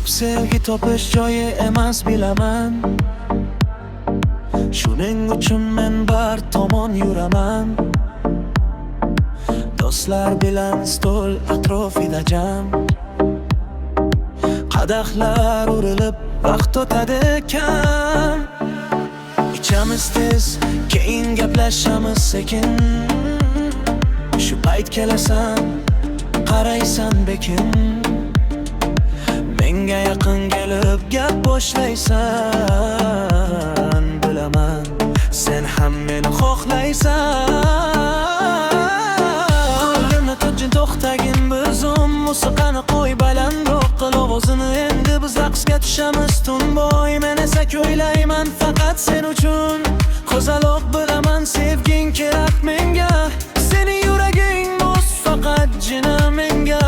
sevgi topish joyi emas bilaman. Shuning uchun men bar tomon yuraman. Do'stlar bilan stol atrofida jam, qadahlar urilib vaqt o'tadi kam. Ichamiz tez, keyin gaplashamiz sekin. Shu payt kelasan, qaraysan bekin. Menga yaqin kelib gap boshlaysan. Bilaman, sen ham meni xohlaysan. Qalbimni tujin to'xtagin bizum, musiqani qo'y balandroq qil ovozini. Endi biz raqsga tushamiz tun bo'yi. Men esa kuylayman faqat sen uchun. Qo'zaloq bilaman, sevging kerak menga. Sening yuraging bo'z faqat jina menga.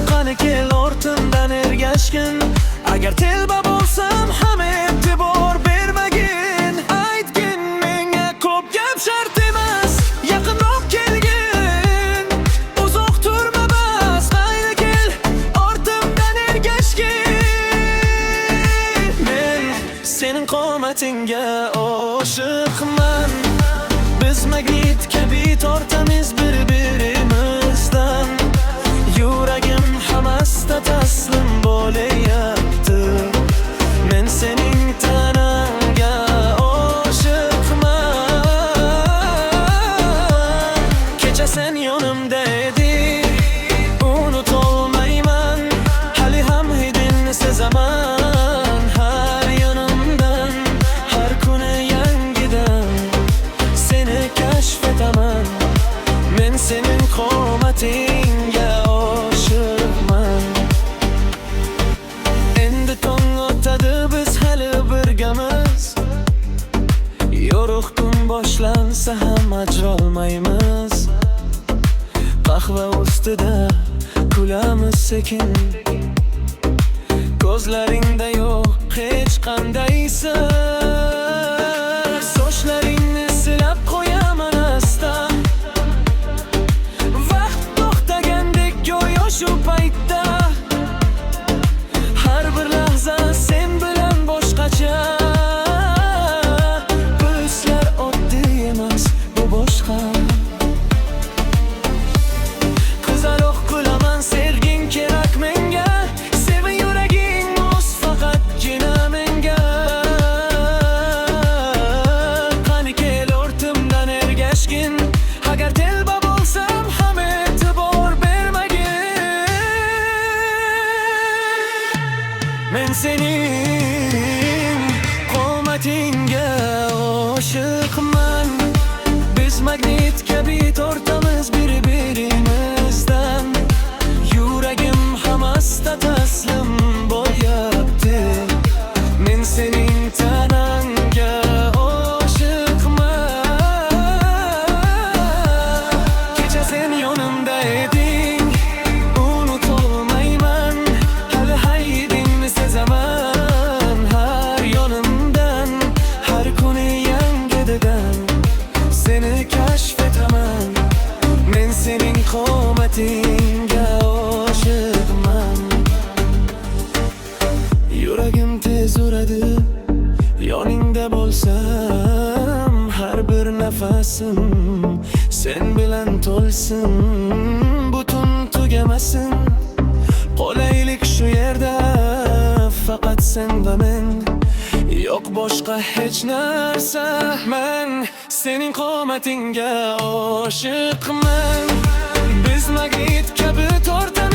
Qani kel ortimdan ergashgin. Agar telba bo'lsam ham e'tibor bermagin. Aytgin menga ko'p gap shart emas, yaqinroq kelgin. Uzoq turma bas, qayda kel ortimdan ergashgin. Men sening qomatingga oshiqman. Biz magnit kabi tortamiz bir-birimizdan. Yuragim hamasda taslim bo'layapti. Men sening tanangga oshiqman. Kecha sen yonimda eding, unutolmayman. Hali ham hidingni sezaman har yonimdan. Har kuni yangidan seni kashf etaman. Men sening qomatingga oshiqman. Endi tong otadi, biz hali birgamiz. Yorug' kun boshlansa ham ajrolmaymiz. Qahva ustida kulamiz sekin. Ko'zlaringda yo'q hech qanday sir. Sochlaringni silab qo'yaman asta. Vaqt to'xtagandek go'yo shu paytda. Har bir lahza sen bilan boshqacha. Bu hislar oddiy emas, bu boshqa. Qizaloq qilaman, sevging kerak menga. Sevin yuraging o'z faqatgina menga. Qani kel ortimdan ergashgin. Agar telba bo'lsam ham e'tibor bermagin. Men sening qomatingga oshiqman. Biz magnit kabi tortamiz bir-birimizdan. Yuragim hamasda taslim bo'lyapti. Men sening tanangga oshiqman. Kecha sen yonimda eding, unutolmayman. Hali haydingni sezaman har yonimdan. Har kuni yangidan seni kashf etaman. Men sening qomatingga oshiqman. Yuragim tez uradi, yoningda bo'lsam. Har bir nafasim sen bilan to'lsin. Butun tugamasin, qolaylik shu yerda. Faqat sen va men, yo'q boshqa hech narsa. Men sening qomatingga oshiqman. Biz magnit kabi tortamiz